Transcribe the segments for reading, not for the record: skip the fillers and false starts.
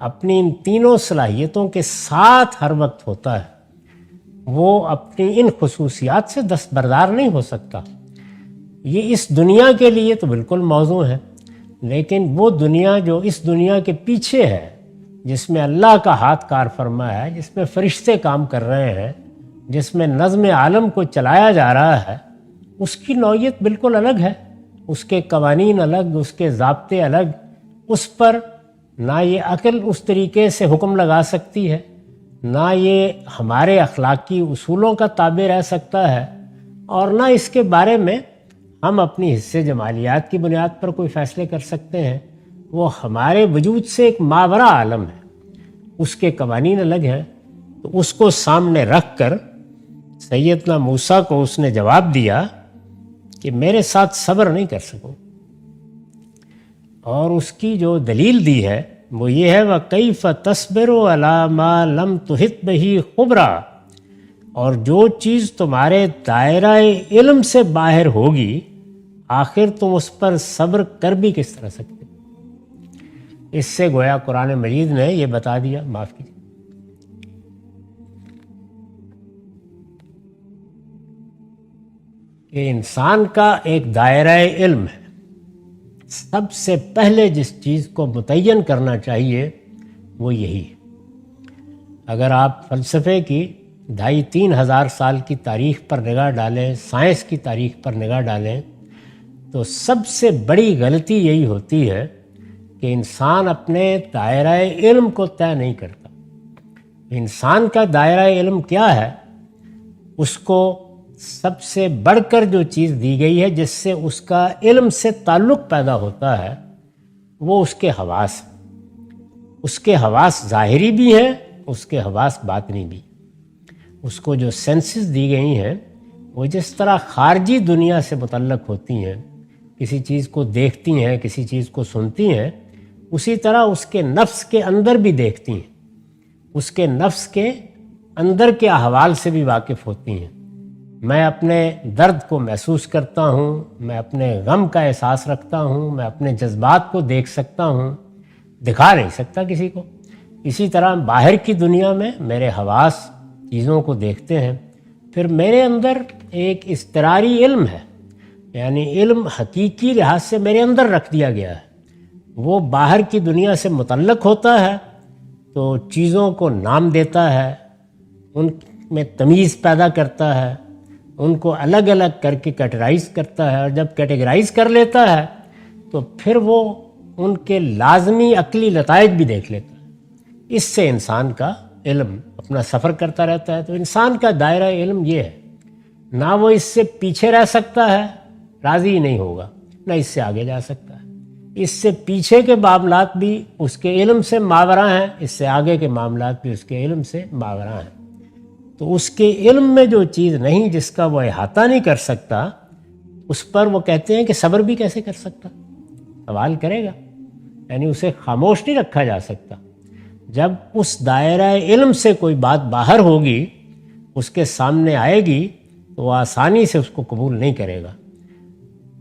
اپنی ان تینوں صلاحیتوں کے ساتھ ہر وقت ہوتا ہے، وہ اپنی ان خصوصیات سے دستبردار نہیں ہو سکتا۔ یہ اس دنیا کے لیے تو بالکل موزوں ہے، لیکن وہ دنیا جو اس دنیا کے پیچھے ہے، جس میں اللہ کا ہاتھ کار فرما ہے، جس میں فرشتے کام کر رہے ہیں، جس میں نظم عالم کو چلایا جا رہا ہے، اس کی نوعیت بالکل الگ ہے، اس کے قوانین الگ، اس کے ضابطے الگ، اس پر نہ یہ عقل اس طریقے سے حکم لگا سکتی ہے، نہ یہ ہمارے اخلاقی اصولوں کا تابع رہ سکتا ہے، اور نہ اس کے بارے میں ہم اپنی حصے جمالیات کی بنیاد پر کوئی فیصلے کر سکتے ہیں۔ وہ ہمارے وجود سے ایک ماورا عالم ہے، اس کے قوانین الگ ہیں۔ تو اس کو سامنے رکھ کر سیدنا موسیٰ کو اس نے جواب دیا کہ میرے ساتھ صبر نہیں کر سکو، اور اس کی جو دلیل دی ہے وہ یہ ہے وَكَيْفَ تَصْبِرُ عَلَى مَا لَمْ تُحِطْ بِهِ خُبْرًا، اور جو چیز تمہارے دائرہ علم سے باہر ہوگی آخر تم اس پر صبر کر بھی کس طرح سکتے؟ اس سے گویا قرآن مجید نے یہ بتا دیا، معاف کیجیے، کہ انسان کا ایک دائرہ علم ہے۔ سب سے پہلے جس چیز کو متعین کرنا چاہیے وہ یہی ہے۔ اگر آپ فلسفے کی 2500-3000 سال کی تاریخ پر نگاہ ڈالیں، سائنس کی تاریخ پر نگاہ ڈالیں، تو سب سے بڑی غلطی یہی ہوتی ہے کہ انسان اپنے دائرہ علم کو طے نہیں کرتا۔ انسان کا دائرہ علم کیا ہے؟ اس کو سب سے بڑھ کر جو چیز دی گئی ہے جس سے اس کا علم سے تعلق پیدا ہوتا ہے وہ اس کے حواس ہیں۔ اس کے حواس ظاہری بھی ہیں، اس کے حواس باطنی بھی۔ اس کو جو سینسز دی گئی ہیں وہ جس طرح خارجی دنیا سے متعلق ہوتی ہیں، کسی چیز کو دیکھتی ہیں، کسی چیز کو سنتی ہیں، اسی طرح اس کے نفس کے اندر بھی دیکھتی ہیں، اس کے نفس کے اندر کے احوال سے بھی واقف ہوتی ہیں۔ میں اپنے درد کو محسوس کرتا ہوں، میں اپنے غم کا احساس رکھتا ہوں، میں اپنے جذبات کو دیکھ سکتا ہوں، دکھا نہیں سکتا کسی کو۔ اسی طرح باہر کی دنیا میں میرے حواس چیزوں کو دیکھتے ہیں۔ پھر میرے اندر ایک اضطراری علم ہے، یعنی علم حقیقی لحاظ سے میرے اندر رکھ دیا گیا ہے، وہ باہر کی دنیا سے متعلق ہوتا ہے تو چیزوں کو نام دیتا ہے، ان میں تمیز پیدا کرتا ہے، ان کو الگ الگ کر کے کیٹیگرائز کرتا ہے، اور جب کیٹیگرائز کر لیتا ہے تو پھر وہ ان کے لازمی عقلی نتائج بھی دیکھ لیتا ہے۔ اس سے انسان کا علم اپنا سفر کرتا رہتا ہے۔ تو انسان کا دائرہ علم یہ ہے، نہ وہ اس سے پیچھے رہ سکتا ہے، راضی نہیں ہوگا، نہ اس سے آگے جا سکتا ہے۔ اس سے پیچھے کے معاملات بھی اس کے علم سے ماوراں ہیں، اس سے آگے کے معاملات بھی اس کے علم سے ماوراں ہیں۔ تو اس کے علم میں جو چیز نہیں، جس کا وہ احاطہ نہیں کر سکتا، اس پر وہ کہتے ہیں کہ صبر بھی کیسے کر سکتا؟ سوال کرے گا، یعنی اسے خاموش نہیں رکھا جا سکتا۔ جب اس دائرہ علم سے کوئی بات باہر ہوگی، اس کے سامنے آئے گی، تو وہ آسانی سے اس کو قبول نہیں کرے گا۔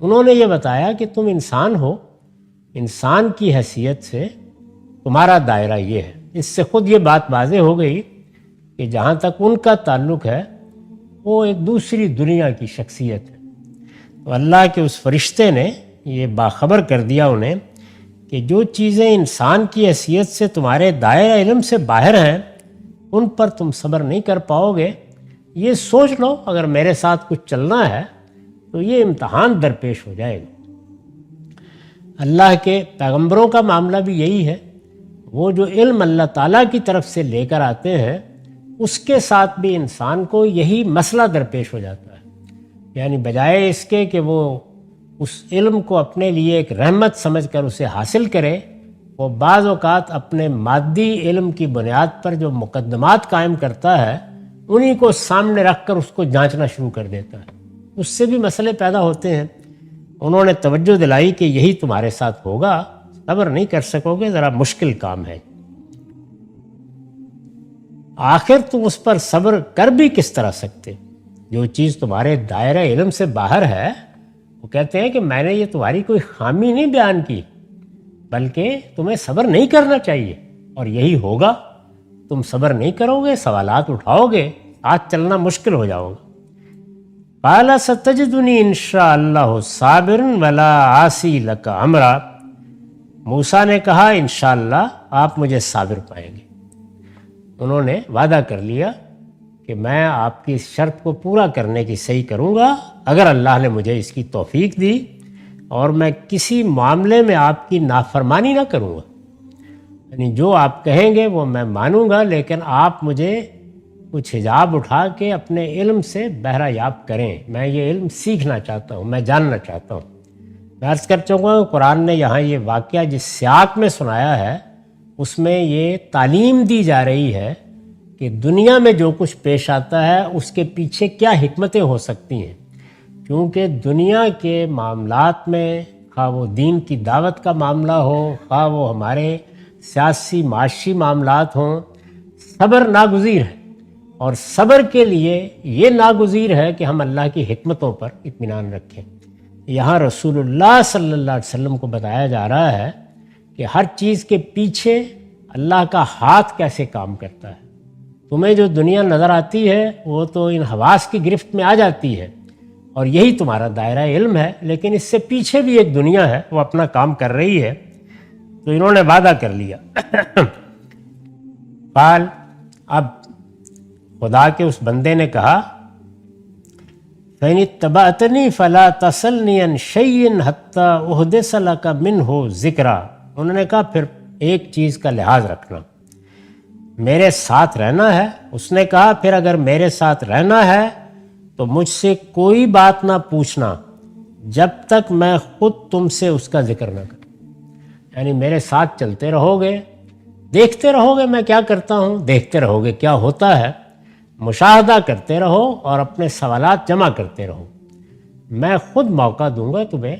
انہوں نے یہ بتایا کہ تم انسان ہو، انسان کی حیثیت سے تمہارا دائرہ یہ ہے۔ اس سے خود یہ بات واضح ہو گئی کہ جہاں تک ان کا تعلق ہے وہ ایک دوسری دنیا کی شخصیت ہے۔ تو اللہ کے اس فرشتے نے یہ باخبر کر دیا انہیں کہ جو چیزیں انسان کی حیثیت سے تمہارے دائرہ علم سے باہر ہیں ان پر تم صبر نہیں کر پاؤ گے۔ یہ سوچ لو اگر میرے ساتھ کچھ چلنا ہے تو یہ امتحان درپیش ہو جائے گا۔ اللہ کے پیغمبروں کا معاملہ بھی یہی ہے، وہ جو علم اللہ تعالیٰ کی طرف سے لے کر آتے ہیں اس کے ساتھ بھی انسان کو یہی مسئلہ درپیش ہو جاتا ہے، یعنی بجائے اس کے کہ وہ اس علم کو اپنے لیے ایک رحمت سمجھ کر اسے حاصل کرے، وہ بعض اوقات اپنے مادی علم کی بنیاد پر جو مقدمات قائم کرتا ہے انہی کو سامنے رکھ کر اس کو جانچنا شروع کر دیتا ہے۔ اس سے بھی مسئلے پیدا ہوتے ہیں۔ انہوں نے توجہ دلائی کہ یہی تمہارے ساتھ ہوگا، صبر نہیں کر سکو گے، ذرا مشکل کام ہے۔ آخر تم اس پر صبر کر بھی کس طرح سکتے؟ جو چیز تمہارے دائرہ علم سے باہر ہے، وہ کہتے ہیں کہ میں نے یہ تمہاری کوئی خامی نہیں بیان کی، بلکہ تمہیں صبر نہیں کرنا چاہیے، اور یہی ہوگا. تم صبر نہیں کرو گے, سوالات اٹھاؤ گے, آج چلنا مشکل ہو جاؤ گا. قال ستجدنی انشاء اللہ صابرا ولا عاصی لک امرا. موسیٰ نے کہا انشاءاللہ آپ مجھے صابر پائیں گے. انہوں نے وعدہ کر لیا کہ میں آپ کی اس شرط کو پورا کرنے کی صحیح کروں گا اگر اللہ نے مجھے اس کی توفیق دی, اور میں کسی معاملے میں آپ کی نافرمانی نہ کروں گا. یعنی جو آپ کہیں گے وہ میں مانوں گا, لیکن آپ مجھے کچھ حجاب اٹھا کے اپنے علم سے بہرہ یاب کریں. میں یہ علم سیکھنا چاہتا ہوں, میں جاننا چاہتا ہوں. میں عرض کر چکا ہوں قرآن نے یہاں یہ واقعہ جس سیاق میں سنایا ہے اس میں یہ تعلیم دی جا رہی ہے کہ دنیا میں جو کچھ پیش آتا ہے اس کے پیچھے کیا حکمتیں ہو سکتی ہیں. کیونکہ دنیا کے معاملات میں خواہ وہ دین کی دعوت کا معاملہ ہو, خواہ وہ ہمارے سیاسی معاشی معاملات ہوں, صبر ناگزیر ہے. اور صبر کے لیے یہ ناگزیر ہے کہ ہم اللہ کی حکمتوں پر اطمینان رکھیں. یہاں رسول اللہ صلی اللہ علیہ وسلم کو بتایا جا رہا ہے کہ ہر چیز کے پیچھے اللہ کا ہاتھ کیسے کام کرتا ہے. تمہیں جو دنیا نظر آتی ہے وہ تو ان حواس کی گرفت میں آ جاتی ہے اور یہی تمہارا دائرہ علم ہے, لیکن اس سے پیچھے بھی ایک دنیا ہے وہ اپنا کام کر رہی ہے. تو انہوں نے وعدہ کر لیا. قال, اب خدا کے اس بندے نے کہا فَإِنِ اتَّبَعْتَنِي فَلَا تَسْأَلْنِي عَنْ شَيْءٍ حَتَّىٰ أُحْدِثَ لَكَ مِنْهُ ذِكْرًا. انہوں نے کہا پھر ایک چیز کا لحاظ رکھنا, میرے ساتھ رہنا ہے. اس نے کہا پھر اگر میرے ساتھ رہنا ہے تو مجھ سے کوئی بات نہ پوچھنا جب تک میں خود تم سے اس کا ذکر نہ کروں. یعنی میرے ساتھ چلتے رہو گے, دیکھتے رہو گے میں کیا کرتا ہوں, دیکھتے رہو گے کیا ہوتا ہے, مشاہدہ کرتے رہو اور اپنے سوالات جمع کرتے رہو. میں خود موقع دوں گا تمہیں,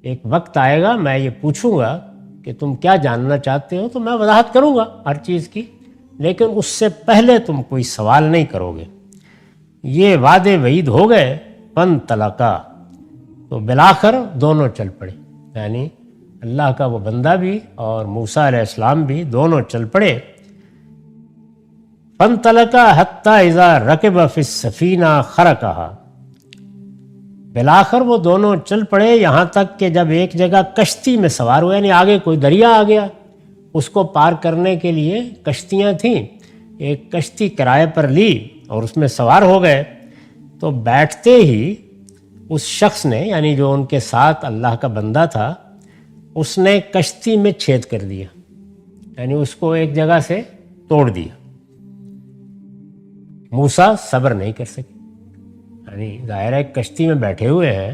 ایک وقت آئے گا میں یہ پوچھوں گا کہ تم کیا جاننا چاہتے ہو تو میں وضاحت کروں گا ہر چیز کی, لیکن اس سے پہلے تم کوئی سوال نہیں کرو گے. یہ وعدے وعید ہو گئے. فانطلقا, تو بالآخر دونوں چل پڑے. یعنی اللہ کا وہ بندہ بھی اور موسیٰ علیہ السلام بھی دونوں چل پڑے. فانطلقا حتی اذا رکب فی السفینہ خرقہا. بالآخر وہ دونوں چل پڑے یہاں تک کہ جب ایک جگہ کشتی میں سوار ہوئے, یعنی آگے کوئی دریا آ گیا, اس کو پار کرنے کے لیے کشتیاں تھیں, ایک کشتی کرائے پر لی اور اس میں سوار ہو گئے. تو بیٹھتے ہی اس شخص نے, یعنی جو ان کے ساتھ اللہ کا بندہ تھا, اس نے کشتی میں چھید کر دیا, یعنی اس کو ایک جگہ سے توڑ دیا. موسیٰ صبر نہیں کر سکے. یعنی ظاہر ہے کشتی میں بیٹھے ہوئے ہیں,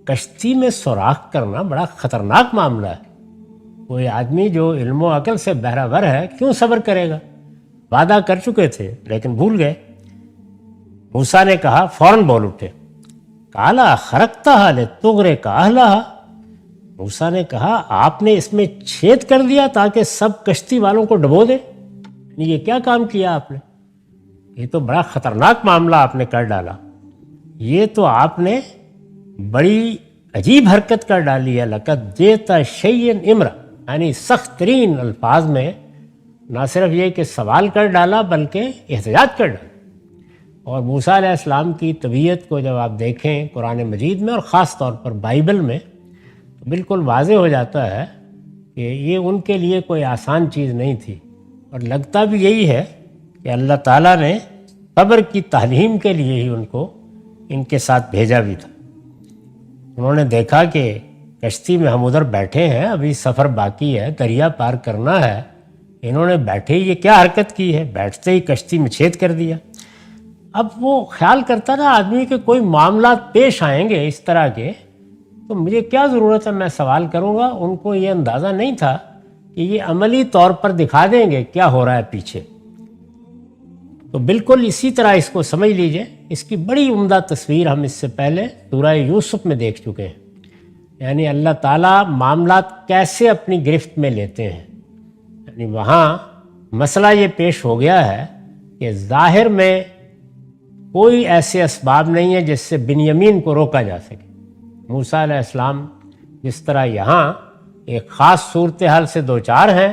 کشتی میں سوراخ کرنا بڑا خطرناک معاملہ ہے. کوئی آدمی جو علم و عقل سے بہرہ ور ہے کیوں صبر کرے گا. وعدہ کر چکے تھے لیکن بھول گئے. موسیٰ نے کہا, فوراً بول اٹھے, کالا خرقتہا لتغرق اہلہا. موسیٰ نے کہا آپ نے اس میں چھید کر دیا تاکہ سب کشتی والوں کو ڈبو دے. یہ کیا کام کیا آپ نے, یہ تو بڑا خطرناک معاملہ آپ نے کر ڈالا. یہ تو آپ نے بڑی عجیب حرکت کر ڈالی ہے. لقد جئت شیئا امرا, یعنی سخت ترین الفاظ میں نہ صرف یہ کہ سوال کر ڈالا بلکہ احتجاج کر ڈالا. اور موسیٰ علیہ السلام کی طبیعت کو جب آپ دیکھیں قرآن مجید میں اور خاص طور پر بائبل میں, تو بالکل واضح ہو جاتا ہے کہ یہ ان کے لیے کوئی آسان چیز نہیں تھی. اور لگتا بھی یہی ہے کہ اللہ تعالیٰ نے صبر کی تعلیم کے لیے ہی ان کو ان کے ساتھ بھیجا بھی تھا. انہوں نے دیکھا کہ کشتی میں ہم ادھر بیٹھے ہیں, ابھی سفر باقی ہے, دریا پار کرنا ہے. انہوں نے بیٹھے ہی یہ کیا حرکت کی ہے, بیٹھتے ہی کشتی میں چھید کر دیا. اب وہ خیال کرتا نا آدمی کہ کوئی معاملات پیش آئیں گے اس طرح کے, تو مجھے کیا ضرورت ہے میں سوال کروں گا. ان کو یہ اندازہ نہیں تھا کہ یہ عملی طور پر دکھا دیں گے کیا ہو رہا ہے پیچھے. تو بالکل اسی طرح اس کو سمجھ لیجئے. اس کی بڑی عمدہ تصویر ہم اس سے پہلے سورہ یوسف میں دیکھ چکے ہیں. یعنی اللہ تعالیٰ معاملات کیسے اپنی گرفت میں لیتے ہیں. یعنی وہاں مسئلہ یہ پیش ہو گیا ہے کہ ظاہر میں کوئی ایسے اسباب نہیں ہے جس سے بنیامین کو روکا جا سکے. موسیٰ علیہ السلام جس طرح یہاں ایک خاص صورتحال سے دوچار ہیں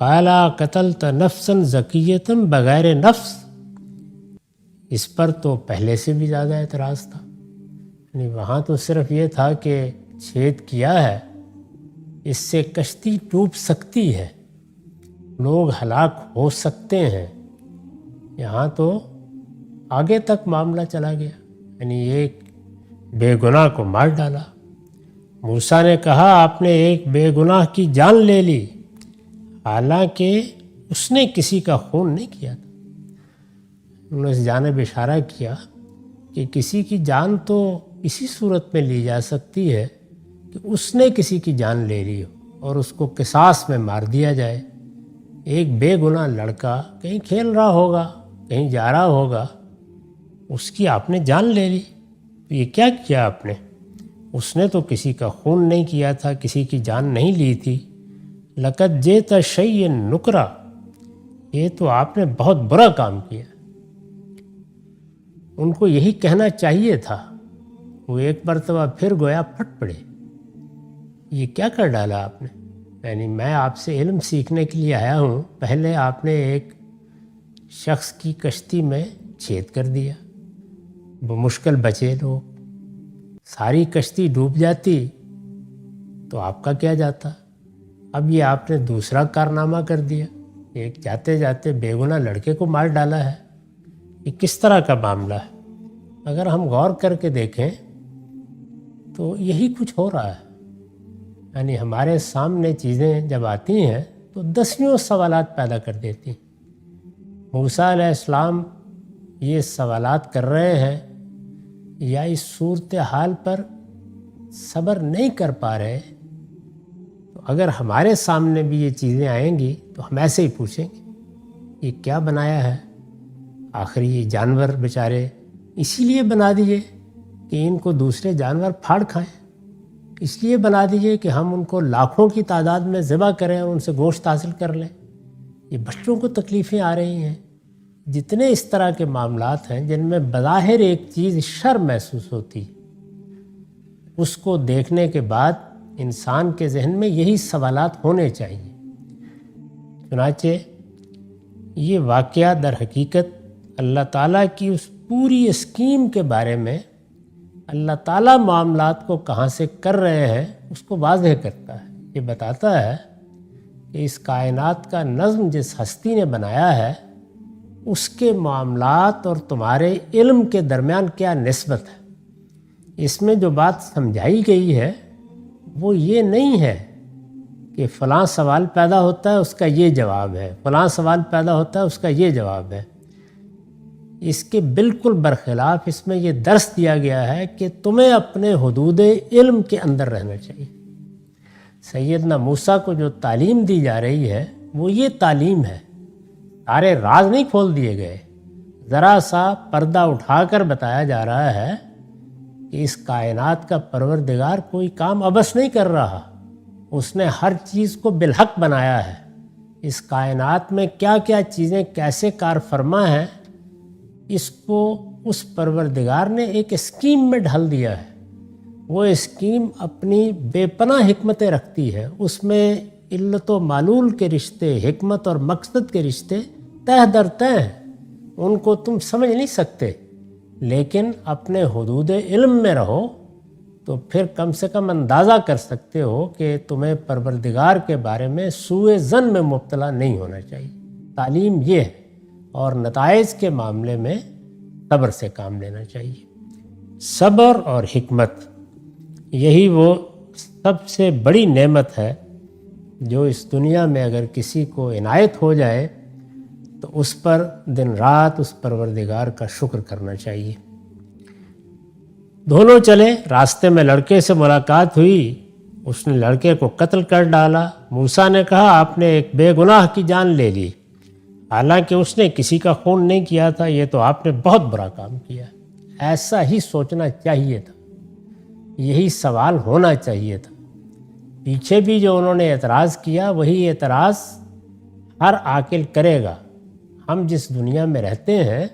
قالا قتلت نفسا زکیۃ بغیر نفس، اس پر تو پہلے سے بھی زیادہ اعتراض تھا. یعنی وہاں تو صرف یہ تھا کہ چھید کیا ہے، اس سے کشتی ڈوب سکتی ہے، لوگ ہلاک ہو سکتے ہیں. یہاں تو آگے تک معاملہ چلا گیا، یعنی ایک بے گناہ کو مار ڈالا. موسیٰ نے کہا آپ نے ایک بے گناہ کی جان لے لی، حالانکہ اس نے کسی کا خون نہیں کیا تھا. انہوں نے اس جانب اشارہ کیا کہ کسی کی جان تو اسی صورت میں لی جا سکتی ہے کہ اس نے کسی کی جان لے لی ہو اور اس کو قصاص میں مار دیا جائے. ایک بے گناہ لڑکا کہیں کھیل رہا ہوگا، کہیں جا رہا ہوگا، اس کی آپ نے جان لے لی. تو یہ کیا کیا آپ نے؟ اس نے تو کسی کا خون نہیں کیا تھا، کسی کی جان نہیں لی تھی. لقد جئت شیئا نکرا، یہ تو آپ نے بہت برا کام کیا. ان کو یہی کہنا چاہیے تھا. وہ ایک مرتبہ پھر گویا پھٹ پڑے. یہ کیا کر ڈالا آپ نے؟ یعنی میں آپ سے علم سیکھنے کے لیے آیا ہوں، پہلے آپ نے ایک شخص کی کشتی میں چھید کر دیا، بمشکل بچے لوگ. ساری کشتی ڈوب جاتی تو آپ کا کیا جاتا؟ اب یہ آپ نے دوسرا کارنامہ کر دیا، ایک جاتے جاتے بے گناہ لڑکے کو مار ڈالا ہے. یہ کس طرح کا معاملہ ہے؟ اگر ہم غور کر کے دیکھیں تو یہی کچھ ہو رہا ہے. یعنی ہمارے سامنے چیزیں جب آتی ہیں تو دسیوں سوالات پیدا کر دیتی ہیں. موسیٰ علیہ السلام یہ سوالات کر رہے ہیں یا اس صورتحال پر صبر نہیں کر پا رہے. تو اگر ہمارے سامنے بھی یہ چیزیں آئیں گی تو ہم ایسے ہی پوچھیں گے یہ کیا بنایا ہے؟ آخر یہ جانور بیچارے اسی لیے بنا دیے کہ ان کو دوسرے جانور پھاڑ کھائیں، اس لیے بنا دیجیے کہ ہم ان کو لاکھوں کی تعداد میں ذبح کریں اور ان سے گوشت حاصل کر لیں. یہ بچوں کو تکلیفیں آ رہی ہیں. جتنے اس طرح کے معاملات ہیں جن میں بظاہر ایک چیز شر محسوس ہوتی، اس کو دیکھنے کے بعد انسان کے ذہن میں یہی سوالات ہونے چاہیے. چنانچہ یہ واقعہ در حقیقت اللہ تعالیٰ کی اس پوری اسکیم کے بارے میں اللہ تعالیٰ معاملات کو کہاں سے کر رہے ہیں اس کو واضح کرتا ہے. یہ بتاتا ہے کہ اس کائنات کا نظم جس ہستی نے بنایا ہے اس کے معاملات اور تمہارے علم کے درمیان کیا نسبت ہے. اس میں جو بات سمجھائی گئی ہے وہ یہ نہیں ہے کہ فلاں سوال پیدا ہوتا ہے اس کا یہ جواب ہے، فلاں سوال پیدا ہوتا ہے اس کا یہ جواب ہے. اس کے بالکل برخلاف اس میں یہ درس دیا گیا ہے کہ تمہیں اپنے حدود علم کے اندر رہنا چاہیے. سیدنا موسیٰ کو جو تعلیم دی جا رہی ہے وہ یہ تعلیم ہے. سارے راز نہیں کھول دیے گئے، ذرا سا پردہ اٹھا کر بتایا جا رہا ہے کہ اس کائنات کا پروردگار کوئی کام عبث نہیں کر رہا. اس نے ہر چیز کو بالحق بنایا ہے. اس کائنات میں کیا کیا چیزیں کیسے کار فرما ہیں اس کو اس پروردگار نے ایک اسکیم میں ڈھال دیا ہے. وہ اسکیم اپنی بے پناہ حکمتیں رکھتی ہے. اس میں علت و معلول کے رشتے، حکمت اور مقصد کے رشتے تہ در تہ ہیں. ان کو تم سمجھ نہیں سکتے، لیکن اپنے حدود علم میں رہو تو پھر کم سے کم اندازہ کر سکتے ہو کہ تمہیں پروردگار کے بارے میں سوء ظن میں مبتلا نہیں ہونا چاہیے. تعلیم یہ ہے، اور نتائج کے معاملے میں صبر سے کام لینا چاہیے. صبر اور حکمت یہی وہ سب سے بڑی نعمت ہے جو اس دنیا میں اگر کسی کو عنایت ہو جائے تو اس پر دن رات اس پروردگار کا شکر کرنا چاہیے. دونوں چلے، راستے میں لڑکے سے ملاقات ہوئی، اس نے لڑکے کو قتل کر ڈالا. موسیٰ نے کہا آپ نے ایک بے گناہ کی جان لے لی، حالانکہ اس نے کسی کا خون نہیں کیا تھا. یہ تو آپ نے بہت برا کام کیا. ایسا ہی سوچنا چاہیے تھا، یہی سوال ہونا چاہیے تھا. پیچھے بھی جو انہوں نے اعتراض کیا وہی اعتراض ہر عاقل کرے گا. ہم جس دنیا میں رہتے ہیں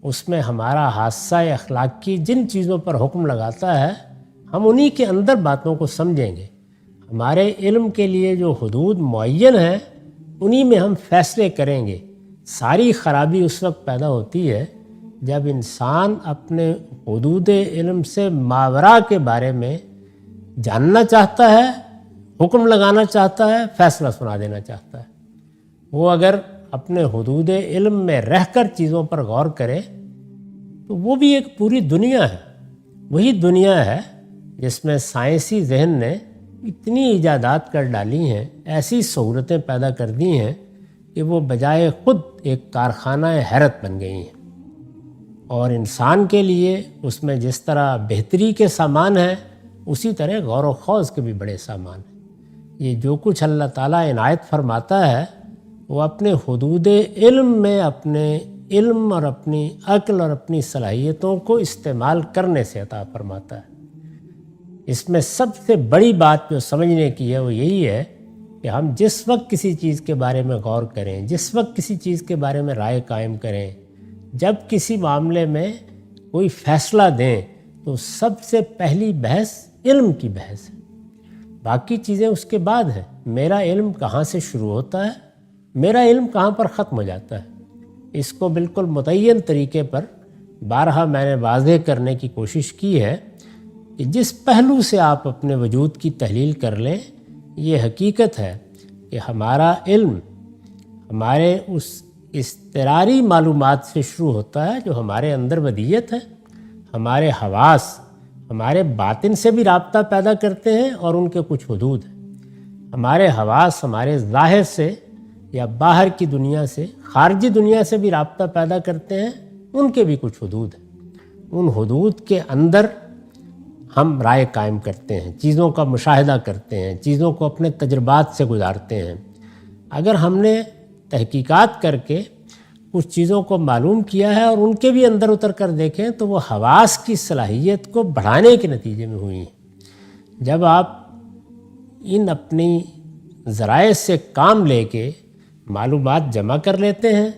اس میں ہمارا حادثہ اخلاق کی جن چیزوں پر حکم لگاتا ہے ہم انہی کے اندر باتوں کو سمجھیں گے. ہمارے علم کے لیے جو حدود معین ہیں انہی میں ہم فیصلے کریں گے۔ ساری خرابی اس وقت پیدا ہوتی ہے جب انسان اپنے حدود علم سے ماوراء کے بارے میں جاننا چاہتا ہے، حکم لگانا چاہتا ہے، فیصلہ سنا دینا چاہتا ہے۔ وہ اگر اپنے حدود علم میں رہ کر چیزوں پر غور کرے تو وہ بھی ایک پوری دنیا ہے۔ وہی دنیا ہے جس میں سائنسی ذہن نے اتنی ایجادات کر ڈالی ہیں، ایسی سہولتیں پیدا کر دی ہیں کہ وہ بجائے خود ایک کارخانہ حیرت بن گئی ہیں۔ اور انسان کے لیے اس میں جس طرح بہتری کے سامان ہیں، اسی طرح غور و خوض کے بھی بڑے سامان ہیں۔ یہ جو کچھ اللہ تعالیٰ عنایت فرماتا ہے وہ اپنے حدود علم میں اپنے علم اور اپنی عقل اور اپنی صلاحیتوں کو استعمال کرنے سے عطا فرماتا ہے۔ اس میں سب سے بڑی بات جو سمجھنے کی ہے وہ یہی ہے کہ ہم جس وقت کسی چیز کے بارے میں غور کریں، جس وقت کسی چیز کے بارے میں رائے قائم کریں، جب کسی معاملے میں کوئی فیصلہ دیں تو سب سے پہلی بحث علم کی بحث ہے۔ باقی چیزیں اس کے بعد ہیں۔ میرا علم کہاں سے شروع ہوتا ہے، میرا علم کہاں پر ختم ہو جاتا ہے، اس کو بالکل متعین طریقے پر بارہا میں نے واضح کرنے کی کوشش کی ہے کہ جس پہلو سے آپ اپنے وجود کی تحلیل کر لیں، یہ حقیقت ہے کہ ہمارا علم ہمارے اس اضطراری معلومات سے شروع ہوتا ہے جو ہمارے اندر ودیت ہے۔ ہمارے حواس ہمارے باطن سے بھی رابطہ پیدا کرتے ہیں اور ان کے کچھ حدود ہیں۔ ہمارے حواس ہمارے ظاہر سے یا باہر کی دنیا سے، خارجی دنیا سے بھی رابطہ پیدا کرتے ہیں، ان کے بھی کچھ حدود ہیں۔ ان حدود کے اندر ہم رائے قائم کرتے ہیں، چیزوں کا مشاہدہ کرتے ہیں، چیزوں کو اپنے تجربات سے گزارتے ہیں۔ اگر ہم نے تحقیقات کر کے کچھ چیزوں کو معلوم کیا ہے اور ان کے بھی اندر اتر کر دیکھیں تو وہ حواس کی صلاحیت کو بڑھانے کے نتیجے میں ہوئی ہیں۔ جب آپ ان اپنی ذرائع سے کام لے کے معلومات جمع کر لیتے ہیں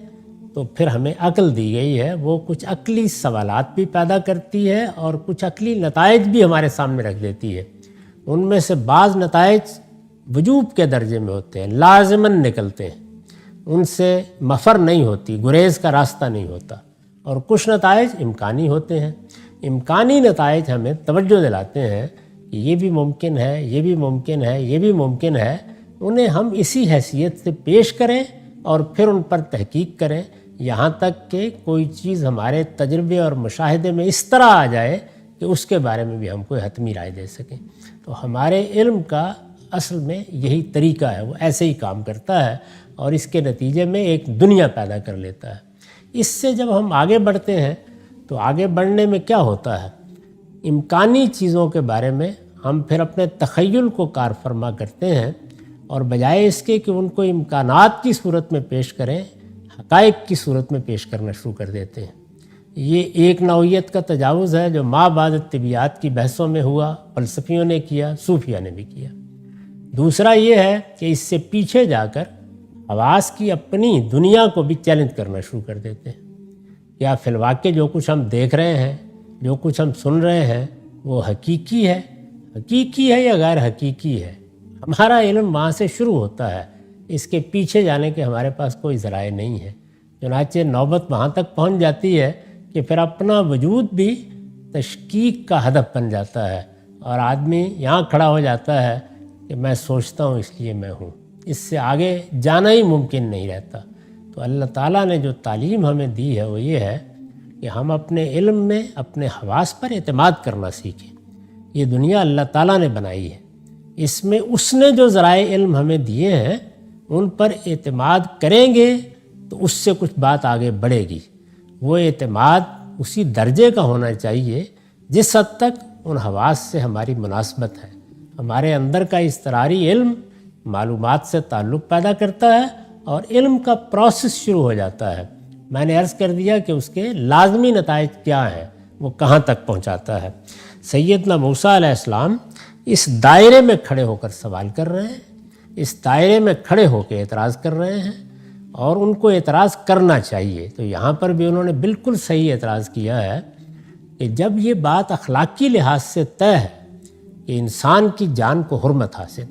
تو پھر ہمیں عقل دی گئی ہے، وہ کچھ عقلی سوالات بھی پیدا کرتی ہے اور کچھ عقلی نتائج بھی ہمارے سامنے رکھ دیتی ہے۔ ان میں سے بعض نتائج وجوب کے درجے میں ہوتے ہیں، لازماً نکلتے ہیں، ان سے مفر نہیں ہوتی، گریز کا راستہ نہیں ہوتا، اور کچھ نتائج امکانی ہوتے ہیں۔ امکانی نتائج ہمیں توجہ دلاتے ہیں کہ یہ بھی ممکن ہے، یہ بھی ممکن ہے، یہ بھی ممکن ہے۔ انہیں ہم اسی حیثیت سے پیش کریں اور پھر ان پر تحقیق کریں، یہاں تک کہ کوئی چیز ہمارے تجربے اور مشاہدے میں اس طرح آ جائے کہ اس کے بارے میں بھی ہم کوئی حتمی رائے دے سکیں۔ تو ہمارے علم کا اصل میں یہی طریقہ ہے، وہ ایسے ہی کام کرتا ہے اور اس کے نتیجے میں ایک دنیا پیدا کر لیتا ہے۔ اس سے جب ہم آگے بڑھتے ہیں تو آگے بڑھنے میں کیا ہوتا ہے، امکانی چیزوں کے بارے میں ہم پھر اپنے تخیل کو کار فرما کرتے ہیں اور بجائے اس کے کہ ان کو امکانات کی صورت میں پیش کریں، حقائق کی صورت میں پیش کرنا شروع کر دیتے ہیں۔ یہ ایک نوعیت کا تجاوز ہے جو ما بعد طبیعیات کی بحثوں میں ہوا، فلسفیوں نے کیا، صوفیہ نے بھی کیا۔ دوسرا یہ ہے کہ اس سے پیچھے جا کر حواس کی اپنی دنیا کو بھی چیلنج کرنا شروع کر دیتے ہیں۔ کیا فی الواقع جو کچھ ہم دیکھ رہے ہیں، جو کچھ ہم سن رہے ہیں، وہ حقیقی ہے، حقیقی ہے یا غیر حقیقی ہے؟ ہمارا علم وہاں سے شروع ہوتا ہے، اس کے پیچھے جانے کے ہمارے پاس کوئی ذرائع نہیں ہے۔ چنانچہ نوبت وہاں تک پہنچ جاتی ہے کہ پھر اپنا وجود بھی تشکیک کا ہدف بن جاتا ہے اور آدمی یہاں کھڑا ہو جاتا ہے کہ میں سوچتا ہوں اس لیے میں ہوں۔ اس سے آگے جانا ہی ممکن نہیں رہتا۔ تو اللہ تعالیٰ نے جو تعلیم ہمیں دی ہے وہ یہ ہے کہ ہم اپنے علم میں اپنے حواس پر اعتماد کرنا سیکھیں۔ یہ دنیا اللہ تعالیٰ نے بنائی ہے، اس میں اس نے جو ذرائع علم ہمیں دیے ہیں ان پر اعتماد کریں گے تو اس سے کچھ بات آگے بڑھے گی۔ وہ اعتماد اسی درجے کا ہونا چاہیے جس حد تک ان حواس سے ہماری مناسبت ہے۔ ہمارے اندر کا اضطراری علم معلومات سے تعلق پیدا کرتا ہے اور علم کا پروسیس شروع ہو جاتا ہے۔ میں نے عرض کر دیا کہ اس کے لازمی نتائج کیا ہیں، وہ کہاں تک پہنچاتا ہے۔ سیدنا موسیٰ علیہ السلام اس دائرے میں کھڑے ہو کر سوال کر رہے ہیں، اس دائرے میں کھڑے ہو کے اعتراض کر رہے ہیں اور ان کو اعتراض کرنا چاہیے۔ تو یہاں پر بھی انہوں نے بالکل صحیح اعتراض کیا ہے کہ جب یہ بات اخلاقی لحاظ سے طے ہے کہ انسان کی جان کو حرمت حاصل،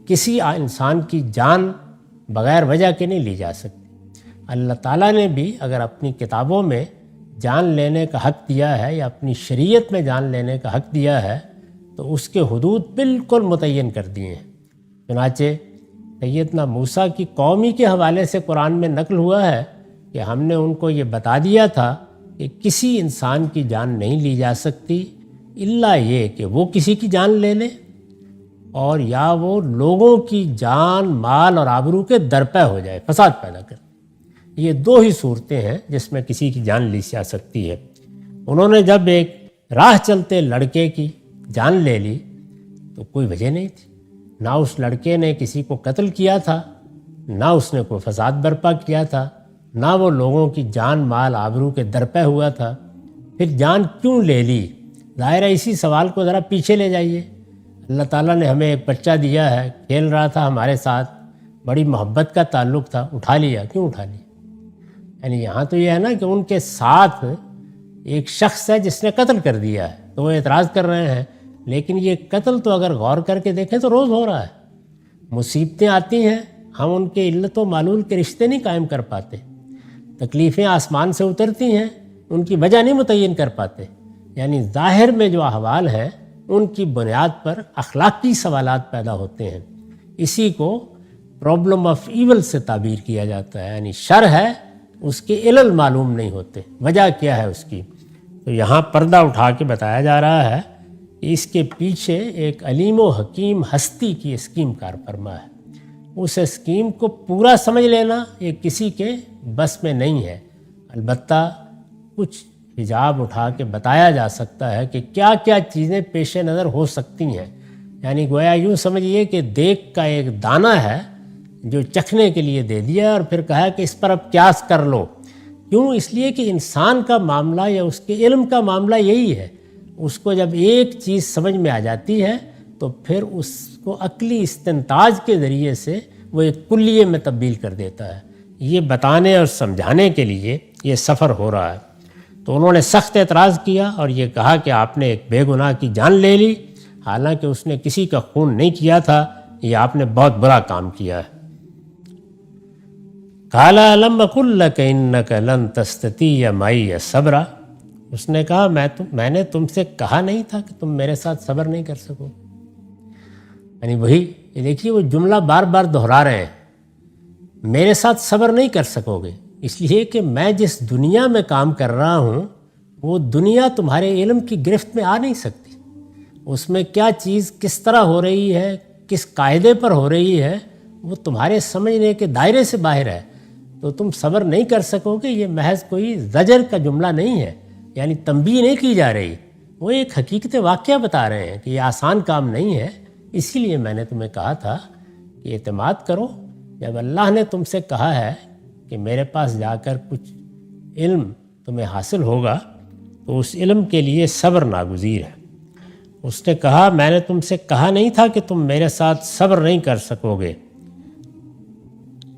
کسی انسان کی جان بغیر وجہ کے نہیں لی جا سکتی۔ اللہ تعالیٰ نے بھی اگر اپنی کتابوں میں جان لینے کا حق دیا ہے یا اپنی شریعت میں جان لینے کا حق دیا ہے تو اس کے حدود بالکل متعین کر دیے ہیں۔ چنانچہ سیدنا موسیٰ کی قومی کے حوالے سے قرآن میں نقل ہوا ہے کہ ہم نے ان کو یہ بتا دیا تھا کہ کسی انسان کی جان نہیں لی جا سکتی الا یہ کہ وہ کسی کی جان لے لے اور یا وہ لوگوں کی جان مال اور آبرو کے درپے ہو جائے، فساد پیدا کر۔ یہ دو ہی صورتیں ہیں جس میں کسی کی جان لی جا سکتی ہے۔ انہوں نے جب ایک راہ چلتے لڑکے کی جان لے لی تو کوئی وجہ نہیں تھی، نہ اس لڑکے نے کسی کو قتل کیا تھا، نہ اس نے کوئی فساد برپا کیا تھا، نہ وہ لوگوں کی جان مال آبرو کے درپے ہوا تھا، پھر جان کیوں لے لی؟ ظاہر ہے اسی سوال کو ذرا پیچھے لے جائیے۔ اللہ تعالیٰ نے ہمیں ایک بچہ دیا ہے، کھیل رہا تھا ہمارے ساتھ، بڑی محبت کا تعلق تھا، اٹھا لیا، کیوں اٹھا لیا؟ یعنی یہاں تو یہ ہے نا کہ ان کے ساتھ ایک شخص ہے جس نے قتل کر دیا ہے تو وہ اعتراض کر رہے ہیں، لیکن یہ قتل تو اگر غور کر کے دیکھیں تو روز ہو رہا ہے۔ مصیبتیں آتی ہیں، ہم ان کے علت و معلول کے رشتے نہیں قائم کر پاتے، تکلیفیں آسمان سے اترتی ہیں، ان کی وجہ نہیں متعین کر پاتے۔ یعنی ظاہر میں جو احوال ہیں ان کی بنیاد پر اخلاقی سوالات پیدا ہوتے ہیں، اسی کو پرابلم آف ایول سے تعبیر کیا جاتا ہے۔ یعنی شر ہے، اس کے علل معلوم نہیں ہوتے، وجہ کیا ہے اس کی۔ تو یہاں پردہ اٹھا کے بتایا جا رہا ہے کہ اس کے پیچھے ایک علیم و حکیم ہستی کی اسکیم کار فرما ہے۔ اس اسکیم کو پورا سمجھ لینا یہ کسی کے بس میں نہیں ہے، البتہ کچھ حجاب اٹھا کے بتایا جا سکتا ہے کہ کیا کیا چیزیں پیش نظر ہو سکتی ہیں۔ یعنی گویا یوں سمجھیے کہ دیگ کا ایک دانہ ہے جو چکھنے کے لیے دے دیا اور پھر کہا کہ اس پر اب قیاس کر لو۔ کیوں؟ اس لیے کہ انسان کا معاملہ یا اس کے علم کا معاملہ یہی ہے، اس کو جب ایک چیز سمجھ میں آ جاتی ہے تو پھر اس کو عقلی استنتاج کے ذریعے سے وہ ایک کلیے میں تبدیل کر دیتا ہے۔ یہ بتانے اور سمجھانے کے لیے یہ سفر ہو رہا ہے۔ تو انہوں نے سخت اعتراض کیا اور یہ کہا کہ آپ نے ایک بے گناہ کی جان لے لی، حالانکہ اس نے کسی کا خون نہیں کیا تھا، یہ آپ نے بہت برا کام کیا ہے۔ قال الم اقل لک انک لن تستطیع معی صبرا، اس نے کہا میں نے تم سے کہا نہیں تھا کہ تم میرے ساتھ صبر نہیں کر سکو۔ یعنی وہی یہ دیکھیے وہ جملہ بار بار دہرا رہے ہیں، میرے ساتھ صبر نہیں کر سکو گے، اس لیے کہ میں جس دنیا میں کام کر رہا ہوں وہ دنیا تمہارے علم کی گرفت میں آ نہیں سکتی۔ اس میں کیا چیز کس طرح ہو رہی ہے، کس قاعدے پر ہو رہی ہے، وہ تمہارے سمجھنے کے دائرے سے باہر ہے، تو تم صبر نہیں کر سکو گے۔ یہ محض کوئی زجر کا جملہ نہیں ہے، یعنی تنبیہ نہیں کی جا رہی، وہ ایک حقیقت واقعہ بتا رہے ہیں کہ یہ آسان کام نہیں ہے۔ اسی لیے میں نے تمہیں کہا تھا کہ اعتماد کرو، جب اللہ نے تم سے کہا ہے کہ میرے پاس جا کر کچھ علم تمہیں حاصل ہوگا تو اس علم کے لیے صبر ناگزیر ہے۔ اس نے کہا میں نے تم سے کہا نہیں تھا کہ تم میرے ساتھ صبر نہیں کر سکو گے۔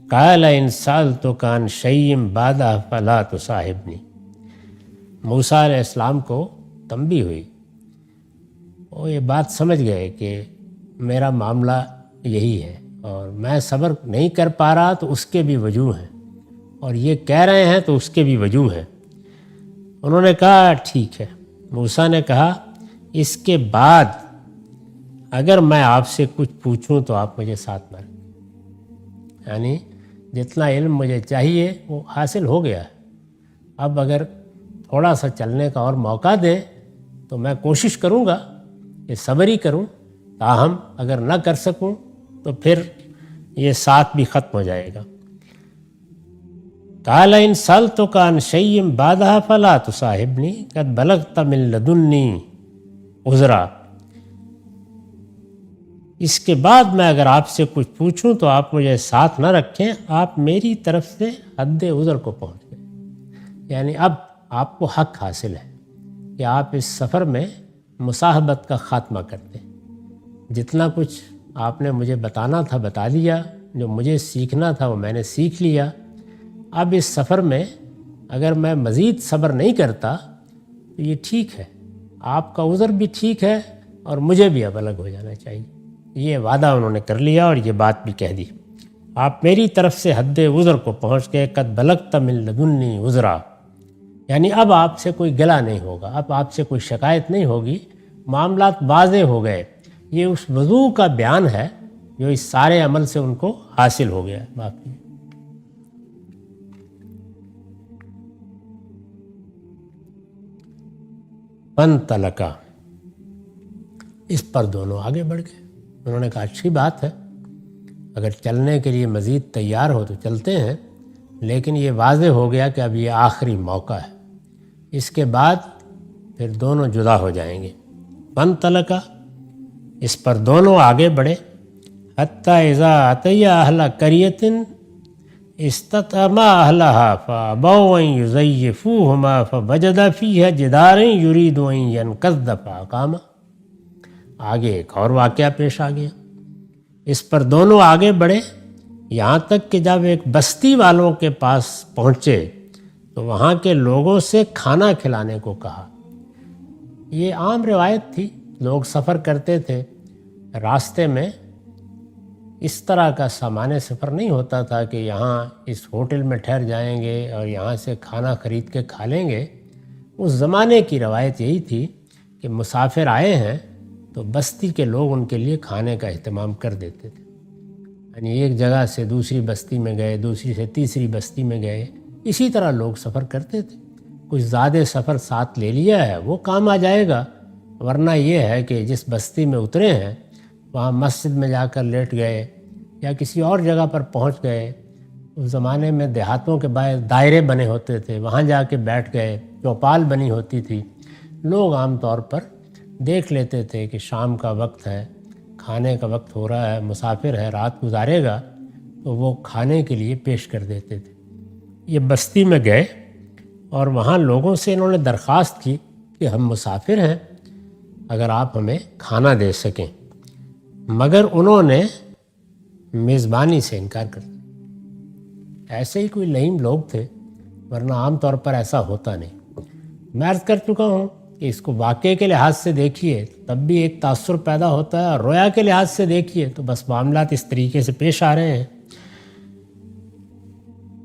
قال ان سألتک عن شیء بعدہ فلا تصاحبنی، موسیٰ علیہ السلام کو تنبیہ ہوئی، وہ یہ بات سمجھ گئے کہ میرا معاملہ یہی ہے اور میں صبر نہیں کر پا رہا تو اس کے بھی وجوہ ہیں، اور یہ کہہ رہے ہیں تو اس کے بھی وجوہ ہیں۔ انہوں نے کہا ٹھیک ہے۔ موسیٰ نے کہا اس کے بعد اگر میں آپ سے کچھ پوچھوں تو آپ مجھے ساتھ نہ رکھیں، یعنی جتنا علم مجھے چاہیے وہ حاصل ہو گیا ہے، اب اگر تھوڑا سا چلنے کا اور موقع دیں تو میں کوشش کروں گا کہ صبر ہی کروں، تاہم اگر نہ کر سکوں تو پھر یہ ساتھ بھی ختم ہو جائے گا۔ قال ان سألتک عن شیء بعدہ فلا تصاحبنی قد بلغت من لدنی عذرا، اس کے بعد میں اگر آپ سے کچھ پوچھوں تو آپ مجھے ساتھ نہ رکھیں، آپ میری طرف سے حد عذر کو پہنچ گئے۔ یعنی اب آپ کو حق حاصل ہے کہ آپ اس سفر میں مصاحبت کا خاتمہ کرتے ہیں۔ جتنا کچھ آپ نے مجھے بتانا تھا بتا دیا، جو مجھے سیکھنا تھا وہ میں نے سیکھ لیا۔ اب اس سفر میں اگر میں مزید صبر نہیں کرتا تو یہ ٹھیک ہے، آپ کا عذر بھی ٹھیک ہے اور مجھے بھی اب الگ ہو جانا چاہیے۔ یہ وعدہ انہوں نے کر لیا اور یہ بات بھی کہہ دی۔ آپ میری طرف سے حد عذر کو پہنچ گئے، قد بلغت من لدنی عذرا، یعنی اب آپ سے کوئی گلہ نہیں ہوگا، اب آپ سے کوئی شکایت نہیں ہوگی، معاملات واضح ہو گئے۔ یہ اس وضوح کا بیان ہے جو اس سارے عمل سے ان کو حاصل ہو گیا۔ باقی فانطلقا، اس پر دونوں آگے بڑھ گئے۔ انہوں نے کہا اچھی بات ہے، اگر چلنے کے لیے مزید تیار ہو تو چلتے ہیں، لیکن یہ واضح ہو گیا کہ اب یہ آخری موقع ہے، اس کے بعد پھر دونوں جدا ہو جائیں گے۔ فانطلقا، اس پر دونوں آگے بڑھے، حتیٰ اذا اتیا اہل قریۃ استطعما اہلہا فابوا ان یضیفوہما فوجدا فیہا جدارا یرید ان ینقض فاقاما۔ آگے ایک اور واقعہ پیش آ گیا۔ اس پر دونوں آگے بڑھے یہاں تک کہ جب ایک بستی والوں کے پاس پہنچے تو وہاں کے لوگوں سے کھانا کھلانے کو کہا۔ یہ عام روایت تھی، لوگ سفر کرتے تھے، راستے میں اس طرح کا سامان سفر نہیں ہوتا تھا کہ یہاں اس ہوٹل میں ٹھہر جائیں گے اور یہاں سے کھانا خرید کے کھا لیں گے۔ اس زمانے کی روایت یہی تھی کہ مسافر آئے ہیں تو بستی کے لوگ ان کے لیے کھانے کا اہتمام کر دیتے تھے، یعنی ایک جگہ سے دوسری بستی میں گئے، دوسری سے تیسری بستی میں گئے، اسی طرح لوگ سفر کرتے تھے۔ کچھ زیادہ سفر ساتھ لے لیا ہے وہ کام آ جائے گا، ورنہ یہ ہے کہ جس بستی میں اترے ہیں وہاں مسجد میں جا کر لیٹ گئے یا کسی اور جگہ پر پہنچ گئے۔ اس زمانے میں دیہاتوں کے باہر دائرے بنے ہوتے تھے، وہاں جا کے بیٹھ گئے، چوپال بنی ہوتی تھی۔ لوگ عام طور پر دیکھ لیتے تھے کہ شام کا وقت ہے، کھانے کا وقت ہو رہا ہے، مسافر ہے، رات گزارے گا، تو وہ کھانے کے لیے پیش کر دیتے تھے۔ یہ بستی میں گئے اور وہاں لوگوں سے انہوں نے درخواست کی کہ ہم مسافر ہیں، اگر آپ ہمیں کھانا دے سکیں، مگر انہوں نے میزبانی سے انکار کر دیا۔ ایسے ہی کوئی لئیم لوگ تھے، ورنہ عام طور پر ایسا ہوتا نہیں۔ میں عرض کر چکا ہوں کہ اس کو واقعے کے لحاظ سے دیکھیے تب بھی ایک تاثر پیدا ہوتا ہے، اور رویا کے لحاظ سے دیکھیے تو بس معاملات اس طریقے سے پیش آ رہے ہیں۔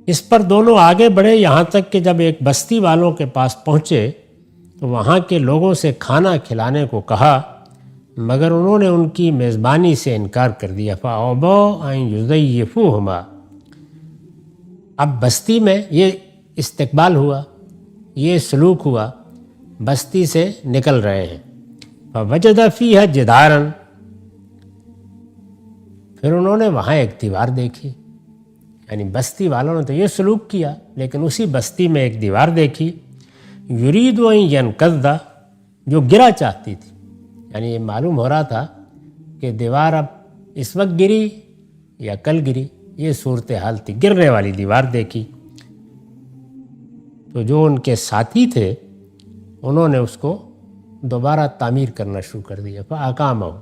اس پر دونوں آگے بڑھے یہاں تک کہ جب ایک بستی والوں کے پاس پہنچے تو وہاں کے لوگوں سے کھانا کھلانے کو کہا، مگر انہوں نے ان کی میزبانی سے انکار کر دیا۔ فَأَبَوْا أَن يُضَيِّفُوهُمَا، اب بستی میں یہ استقبال ہوا، یہ سلوک ہوا، بستی سے نکل رہے ہیں۔ فَوَجَدَ فِيهَا جِدَارًا، پھر انہوں نے وہاں ایک دیوار دیکھی، یعنی بستی والوں نے تو یہ سلوک کیا، لیکن اسی بستی میں ایک دیوار دیکھی، یرید ان ینقض، جو گرا چاہتی تھی، یعنی یہ معلوم ہو رہا تھا کہ دیوار اب اس وقت گری یا کل گری، یہ صورتحال تھی، گرنے والی دیوار دیکھی۔ تو جو ان کے ساتھی تھے انہوں نے اس کو دوبارہ تعمیر کرنا شروع کر دیا۔ فَأَقَامَهُ،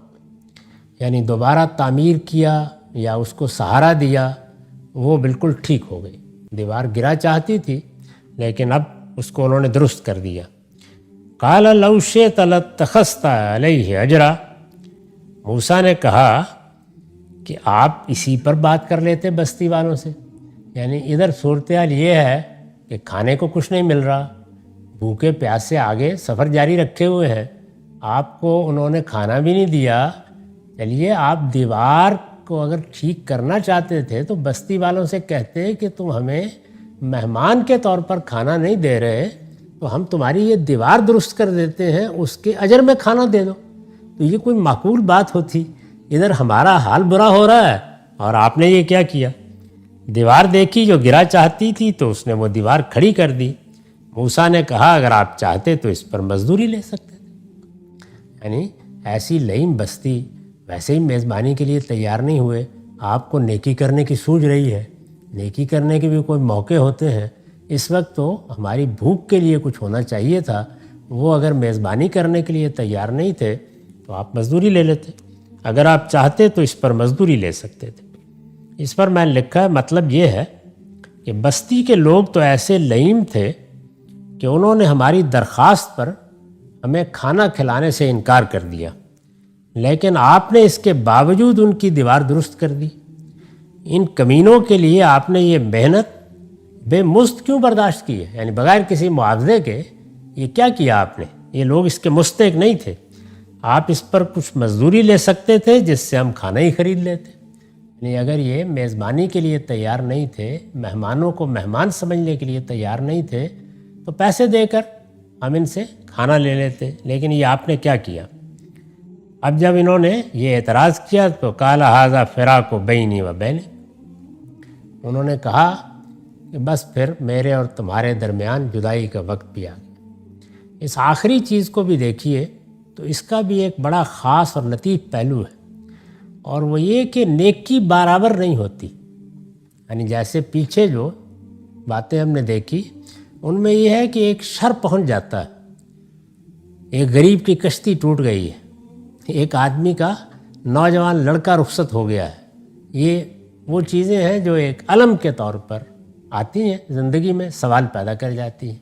یعنی دوبارہ تعمیر کیا یا اس کو سہارا دیا، وہ بالکل ٹھیک ہو گئی۔ دیوار گرا چاہتی تھی لیکن اب اس کو انہوں نے درست کر دیا۔ قَالَ لَوْ شِئْتَ لَاتَّخَذْتَ عَلَيْهِ أَجْرًا، موسیٰ نے کہا کہ آپ اسی پر بات کر لیتے بستی والوں سے، یعنی ادھر صورتحال یہ ہے کہ کھانے کو کچھ نہیں مل رہا، بھوکے پیاسے آگے سفر جاری رکھے ہوئے ہیں، آپ کو انہوں نے کھانا بھی نہیں دیا۔ چلیے آپ دیوار کو اگر ٹھیک کرنا چاہتے تھے تو بستی والوں سے کہتے کہ تم ہمیں مہمان کے طور پر کھانا نہیں دے رہے تو ہم تمہاری یہ دیوار درست کر دیتے ہیں، اس کے اجر میں کھانا دے دو، تو یہ کوئی معقول بات ہوتی۔ ادھر ہمارا حال برا ہو رہا ہے اور آپ نے یہ کیا کیا، دیوار دیکھی جو گرا چاہتی تھی تو اس نے وہ دیوار کھڑی کر دی۔ موسیٰ نے کہا اگر آپ چاہتے تو اس پر مزدوری لے سکتے تھے، یعنی ایسی لئیم بستی ویسے ہی میزبانی کے لیے تیار نہیں ہوئے، آپ کو نیکی کرنے کی سوچ رہی ہے، نیکی کرنے کے بھی کوئی موقع ہوتے ہیں، اس وقت تو ہماری بھوک کے لیے کچھ ہونا چاہیے تھا، وہ اگر میزبانی کرنے کے لیے تیار نہیں تھے تو آپ مزدوری لے لیتے، اگر آپ چاہتے تو اس پر مزدوری لے سکتے تھے۔ اس پر میں نے لکھا ہے مطلب یہ ہے کہ بستی کے لوگ تو ایسے لئیم تھے کہ انہوں نے ہماری درخواست پر ہمیں کھانا کھلانے سے انکار کر دیا، لیکن آپ نے اس کے باوجود ان کی دیوار درست کر دی۔ ان کمینوں کے لیے آپ نے یہ محنت بے مزد کیوں برداشت کی ہے؟ یعنی بغیر کسی معاوضے کے یہ کیا کیا آپ نے؟ یہ لوگ اس کے مستحق نہیں تھے، آپ اس پر کچھ مزدوری لے سکتے تھے جس سے ہم کھانا ہی خرید لیتے۔ یعنی اگر یہ میزبانی کے لیے تیار نہیں تھے، مہمانوں کو مہمان سمجھنے کے لیے تیار نہیں تھے، تو پیسے دے کر ہم ان سے کھانا لے لیتے، لیکن یہ آپ نے کیا کیا؟ اب جب انہوں نے یہ اعتراض کیا تو قال ھذا فراق بینی و بینک، انہوں نے کہا کہ بس پھر میرے اور تمہارے درمیان جدائی کا وقت بھی آ گیا۔ اس آخری چیز کو بھی دیکھیے تو اس کا بھی ایک بڑا خاص اور لطیف پہلو ہے، اور وہ یہ کہ نیکی برابر نہیں ہوتی۔ یعنی جیسے پیچھے جو باتیں ہم نے دیکھی ان میں یہ ہے کہ ایک شر پہنچ جاتا ہے، ایک غریب کی کشتی ٹوٹ گئی ہے، ایک آدمی کا نوجوان لڑکا رخصت ہو گیا ہے، یہ وہ چیزیں ہیں جو ایک علم کے طور پر آتی ہیں زندگی میں، سوال پیدا کر جاتی ہیں۔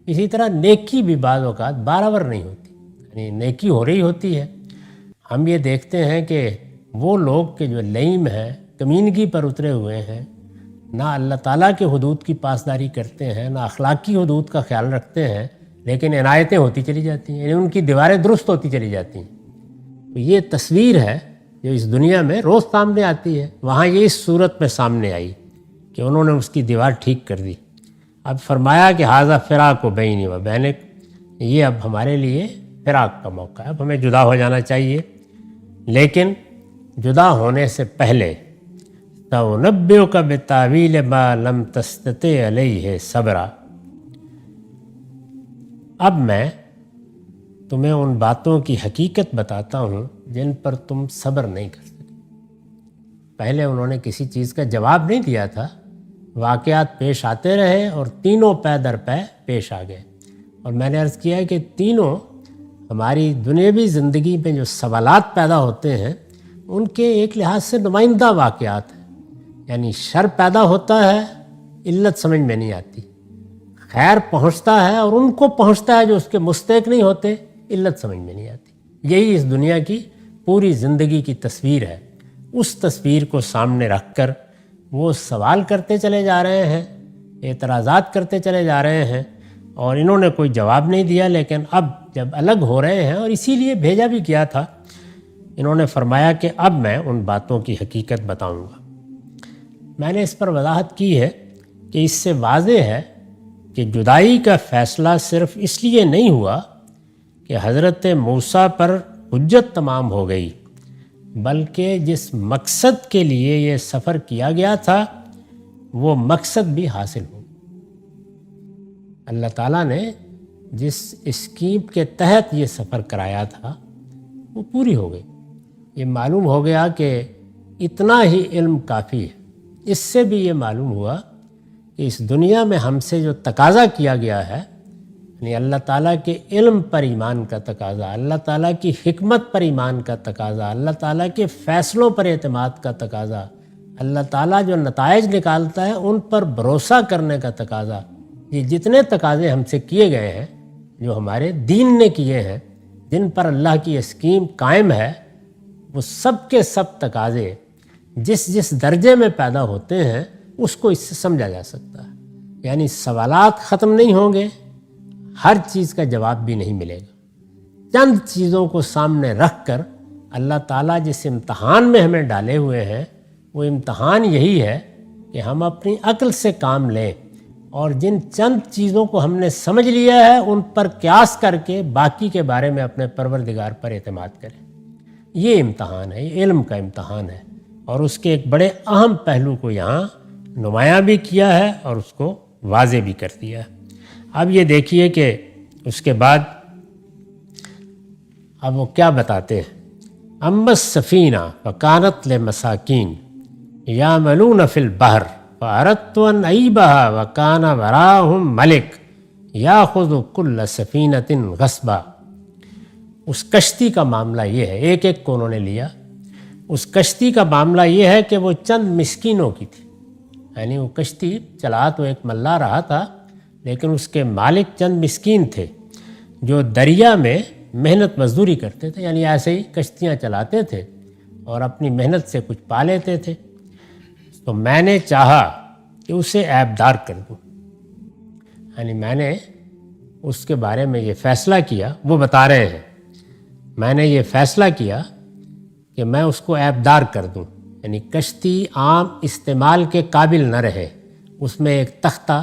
اسی طرح نیکی بھی بعض اوقات برابر نہیں ہوتی، یعنی نیکی ہو رہی ہوتی ہے۔ ہم یہ دیکھتے ہیں کہ وہ لوگ کہ جو لئیم ہیں، کمینگی پر اترے ہوئے ہیں، نہ اللہ تعالیٰ کے حدود کی پاسداری کرتے ہیں، نہ اخلاقی حدود کا خیال رکھتے ہیں، لیکن عنایتیں ہوتی چلی جاتی ہیں، یعنی ان کی دیواریں درست ہوتی چلی جاتی ہیں۔ تو یہ تصویر ہے جو اس دنیا میں روز سامنے آتی ہے، وہاں یہ اس صورت میں سامنے آئی کہ انہوں نے اس کی دیوار ٹھیک کر دی۔ اب فرمایا کہ ھذا فراق بینی و بینک، یہ اب ہمارے لیے فراق کا موقع ہے، اب ہمیں جدا ہو جانا چاہیے، لیکن جدا ہونے سے پہلے سأنبئک بتاویل ما لم تستطع علیہ صبرا، اب میں تمہیں ان باتوں کی حقیقت بتاتا ہوں جن پر تم صبر نہیں کر سکے۔ پہلے انہوں نے کسی چیز کا جواب نہیں دیا تھا، واقعات پیش آتے رہے اور تینوں پے در پے پیش آ گئے، اور میں نے عرض کیا کہ تینوں ہماری دنیاوی زندگی میں جو سوالات پیدا ہوتے ہیں ان کے ایک لحاظ سے نمائندہ واقعات ہیں۔ یعنی شر پیدا ہوتا ہے، علت سمجھ میں نہیں آتی، خیر پہنچتا ہے اور ان کو پہنچتا ہے جو اس کے مستحق نہیں ہوتے، علت سمجھ میں نہیں آتی۔ یہی اس دنیا کی پوری زندگی کی تصویر ہے۔ اس تصویر کو سامنے رکھ کر وہ سوال کرتے چلے جا رہے ہیں، اعتراضات کرتے چلے جا رہے ہیں، اور انہوں نے کوئی جواب نہیں دیا، لیکن اب جب الگ ہو رہے ہیں، اور اسی لیے بھیجا بھی کیا تھا، انہوں نے فرمایا کہ اب میں ان باتوں کی حقیقت بتاؤں گا۔ میں نے اس پر وضاحت کی ہے کہ اس سے واضح ہے کہ جدائی کا فیصلہ صرف اس لیے نہیں ہوا کہ حضرت موسیٰ پر حجت تمام ہو گئی، بلکہ جس مقصد کے لیے یہ سفر کیا گیا تھا وہ مقصد بھی حاصل ہو۔ اللہ تعالیٰ نے جس اسکیم کے تحت یہ سفر کرایا تھا وہ پوری ہو گئی۔ یہ معلوم ہو گیا کہ اتنا ہی علم کافی ہے۔ اس سے بھی یہ معلوم ہوا کہ اس دنیا میں ہم سے جو تقاضا کیا گیا ہے، یعنی اللہ تعالیٰ کے علم پر ایمان کا تقاضا، اللہ تعالیٰ کی حکمت پر ایمان کا تقاضا، اللہ تعالیٰ کے فیصلوں پر اعتماد کا تقاضا، اللہ تعالیٰ جو نتائج نکالتا ہے ان پر بھروسہ کرنے کا تقاضا، یہ جتنے تقاضے ہم سے کیے گئے ہیں، جو ہمارے دین نے کیے ہیں، جن پر اللہ کی اسکیم قائم ہے، وہ سب کے سب تقاضے جس جس درجے میں پیدا ہوتے ہیں اس کو اس سے سمجھا جا سکتا ہے۔ یعنی سوالات ختم نہیں ہوں گے، ہر چیز کا جواب بھی نہیں ملے گا۔ چند چیزوں کو سامنے رکھ کر اللہ تعالیٰ جس امتحان میں ہمیں ڈالے ہوئے ہیں، وہ امتحان یہی ہے کہ ہم اپنی عقل سے کام لیں، اور جن چند چیزوں کو ہم نے سمجھ لیا ہے ان پر قیاس کر کے باقی کے بارے میں اپنے پروردگار پر اعتماد کریں۔ یہ امتحان ہے، یہ علم کا امتحان ہے، اور اس کے ایک بڑے اہم پہلو کو یہاں نمایاں بھی کیا ہے اور اس کو واضح بھی کر دیا ہے۔ اب یہ دیکھیے کہ اس کے بعد اب وہ کیا بتاتے ہیں۔ اما السفینہ فکانت لمساکین یعملون فی البحر فاردت ان اعیبها وکان وراءہم ملک یاخذ کل سفینۃ غصبا۔ اس کشتی کا معاملہ یہ ہے، ایک ایک کو انہوں نے لیا۔ اس کشتی کا معاملہ یہ ہے کہ وہ چند مسکینوں کی تھی، یعنی وہ کشتی چلا تو ایک ملا رہا تھا، لیکن اس کے مالک چند مسکین تھے جو دریا میں محنت مزدوری کرتے تھے، یعنی ایسے ہی کشتیاں چلاتے تھے اور اپنی محنت سے کچھ پا لیتے تھے۔ تو میں نے چاہا کہ اسے عیبدار کر دوں، یعنی میں نے اس کے بارے میں یہ فیصلہ کیا، وہ بتا رہے ہیں میں نے یہ فیصلہ کیا کہ میں اس کو عیبدار کر دوں، یعنی کشتی عام استعمال کے قابل نہ رہے، اس میں ایک تختہ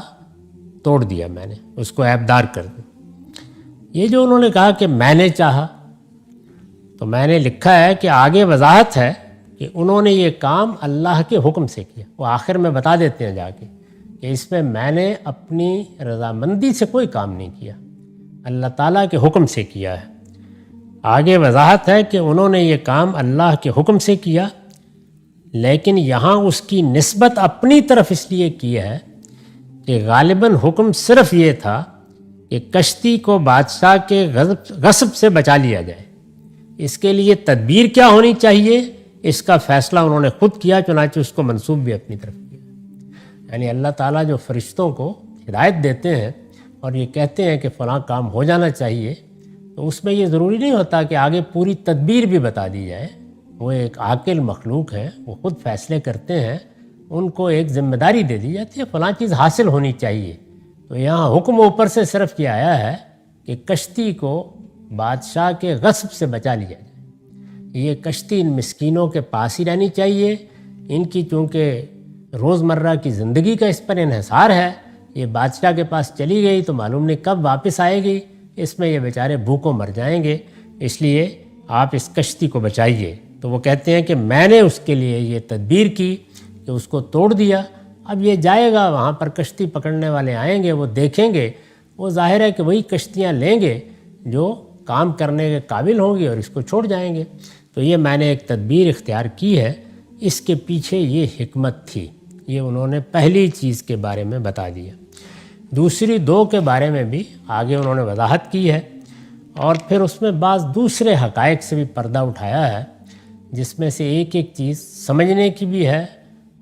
توڑ دیا میں نے، اس کو عیبدار کر دوں۔ یہ جو انہوں نے کہا کہ میں نے چاہا، تو میں نے لکھا ہے کہ آگے وضاحت ہے کہ انہوں نے یہ کام اللہ کے حکم سے کیا۔ وہ آخر میں بتا دیتے ہیں جا کے کہ اس میں نے اپنی رضامندی سے کوئی کام نہیں کیا، اللہ تعالیٰ کے حکم سے کیا ہے۔ آگے وضاحت ہے کہ انہوں نے یہ کام اللہ کے حکم سے کیا، لیکن یہاں اس کی نسبت اپنی طرف اس لیے کی ہے کہ غالباً حکم صرف یہ تھا کہ کشتی کو بادشاہ کے غصب سے بچا لیا جائے۔ اس کے لیے تدبیر کیا ہونی چاہیے، اس کا فیصلہ انہوں نے خود کیا، چنانچہ اس کو منسوب بھی اپنی طرف کیا۔ یعنی اللہ تعالیٰ جو فرشتوں کو ہدایت دیتے ہیں اور یہ کہتے ہیں کہ فلاں کام ہو جانا چاہیے، تو اس میں یہ ضروری نہیں ہوتا کہ آگے پوری تدبیر بھی بتا دی جائے۔ وہ ایک عاقل مخلوق ہے، وہ خود فیصلے کرتے ہیں، ان کو ایک ذمہ داری دے دی جاتی ہے، فلاں چیز حاصل ہونی چاہیے۔ تو یہاں حکم اوپر سے صرف یہ آیا ہے کہ کشتی کو بادشاہ کے غصب سے بچا لیا جائے۔ یہ کشتی ان مسکینوں کے پاس ہی رہنی چاہیے، ان کی چونکہ روزمرہ کی زندگی کا اس پر انحصار ہے، یہ بادشاہ کے پاس چلی گئی تو معلوم نہیں کب واپس آئے گی، اس میں یہ بیچارے بھوکوں مر جائیں گے، اس لیے آپ اس کشتی کو بچائیے۔ تو وہ کہتے ہیں کہ میں نے اس کے لیے یہ تدبیر کی کہ اس کو توڑ دیا، اب یہ جائے گا وہاں پر، کشتی پکڑنے والے آئیں گے، وہ دیکھیں گے، وہ ظاہر ہے کہ وہی کشتیاں لیں گے جو کام کرنے کے قابل ہوں گی اور اس کو چھوڑ جائیں گے۔ تو یہ میں نے ایک تدبیر اختیار کی ہے، اس کے پیچھے یہ حکمت تھی۔ یہ انہوں نے پہلی چیز کے بارے میں بتا دیا۔ دوسری دو کے بارے میں بھی آگے انہوں نے وضاحت کی ہے، اور پھر اس میں بعض دوسرے حقائق سے بھی پردہ اٹھایا ہے، جس میں سے ایک ایک چیز سمجھنے کی بھی ہے،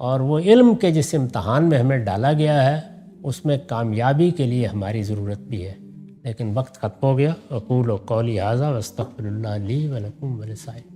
اور وہ علم کے جس امتحان میں ہمیں ڈالا گیا ہے اس میں کامیابی کے لیے ہماری ضرورت بھی ہے۔ لیکن وقت ختم ہو گیا۔ اقول قولی ھذا واستغفر اللہ لی ولکم ولسائر